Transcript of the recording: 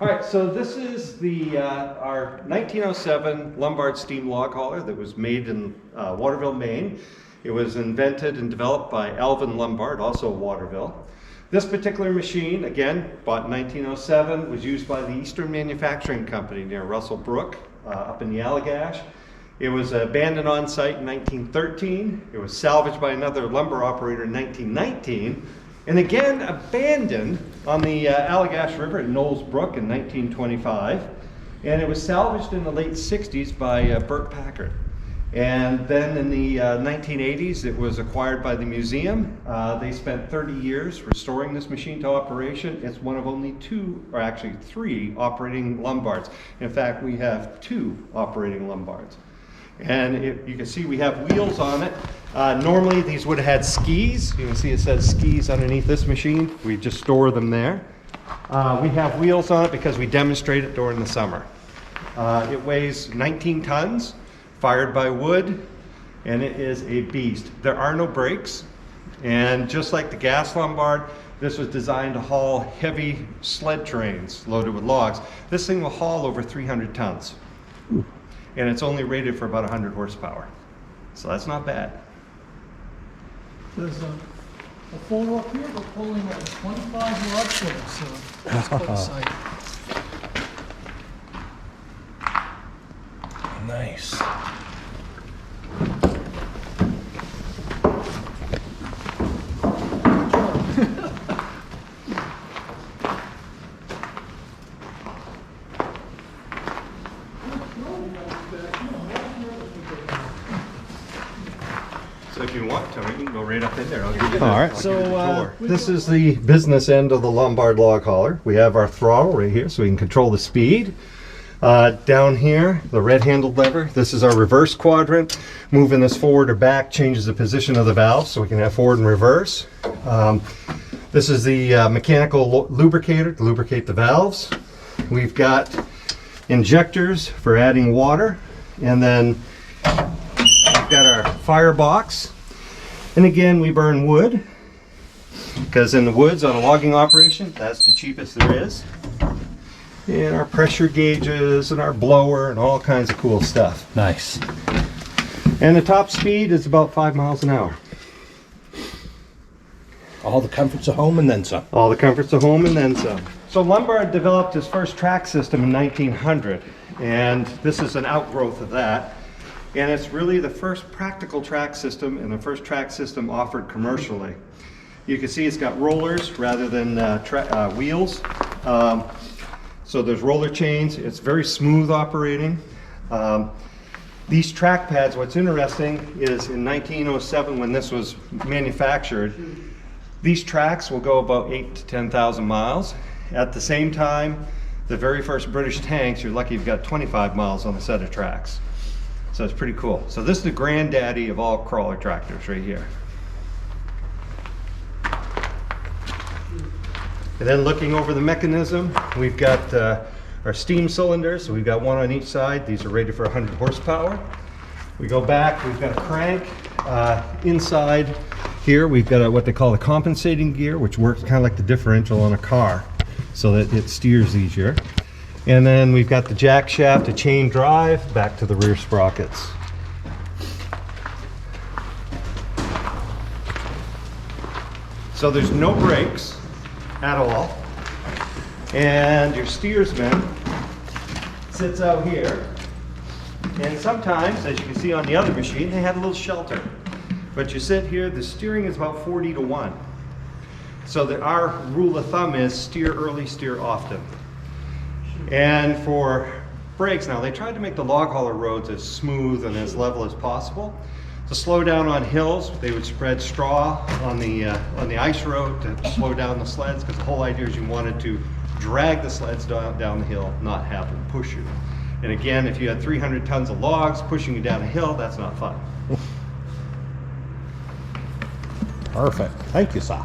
All right, so this is the our 1907 Lombard Steam Log Hauler that was made in Waterville, Maine. It was invented and developed by Alvin Lombard, also Waterville. This particular machine, again, bought in 1907, was used by the Eastern Manufacturing Company near Russell Brook, up in the Allagash. It was abandoned on site in 1913. It was salvaged by another lumber operator in 1919. And again, abandoned on the Allagash River at Knowles Brook in 1925. And it was salvaged in the late 60s by Burt Packard. And then in the 1980s, it was acquired by the museum. They spent 30 years restoring this machine to operation. It's one of only two, or actually three, operating Lombards. In fact, we have two operating Lombards. And you can see we have wheels on it. Normally these would have had skis. You can see it says skis underneath this machine. We just store them there. We have wheels on it because we demonstrate it during the summer. It weighs 19 tons, fired by wood, and it is a beast. There are no brakes, and just like the gas Lombard, this was designed to haul heavy sled trains loaded with logs. This thing will haul over 300 tons. Ooh. And it's only rated for about 100 horsepower. So that's not bad. There's a photo up here, we're pulling a 25 yard pull, so that's quite a sight. Nice. So if you want to, we can go right up in there. I'll give you the, All right. so this is the business end of the Lombard Log Hauler. We have our throttle right here so we can control the speed. Down here, the red-handled lever. This is our reverse quadrant. Moving this forward or back changes the position of the valve so we can have forward and reverse. This is the mechanical lubricator to lubricate the valves. We've got injectors for adding water, and then we've got our firebox. And again, we burn wood because in the woods on a logging operation, that's the cheapest there is. And our pressure gauges and our blower and all kinds of cool stuff. Nice. And the top speed is about 5 miles an hour. All the comforts of home and then some. All the comforts of home and then some. So Lombard developed his first track system in 1900, and this is an outgrowth of that. And it's really the first practical track system and the first track system offered commercially. You can see it's got rollers rather than wheels. So there's roller chains. It's very smooth operating. These track pads, what's interesting is in 1907 when this was manufactured, these tracks will go about 8,000 to 10,000 miles. At the same time, the very first British tanks, you're lucky you've got 25 miles on a set of tracks. So it's pretty cool. So this is the granddaddy of all crawler tractors right here. And then looking over the mechanism, we've got our steam cylinders. So we've got one on each side. These are rated for 100 horsepower. We go back, we've got a crank. Inside here, we've got what they call a compensating gear, which works kind of like the differential on a car, so that it steers easier. And then we've got the jack shaft, a chain drive, back to the rear sprockets. So there's no brakes at all. And your steersman sits out here. And sometimes, as you can see on the other machine, they had a little shelter. But you sit here, the steering is about 40 to 1. So that our rule of thumb is steer early, steer often. And for brakes, now they tried to make the log hauler roads as smooth and as level as possible. To slow down on hills, they would spread straw on the ice road to slow down the sleds, because the whole idea is you wanted to drag the sleds down the hill, not have them push you. And again, if you had 300 tons of logs pushing you down a hill, that's not fun. Perfect. Thank you, sir.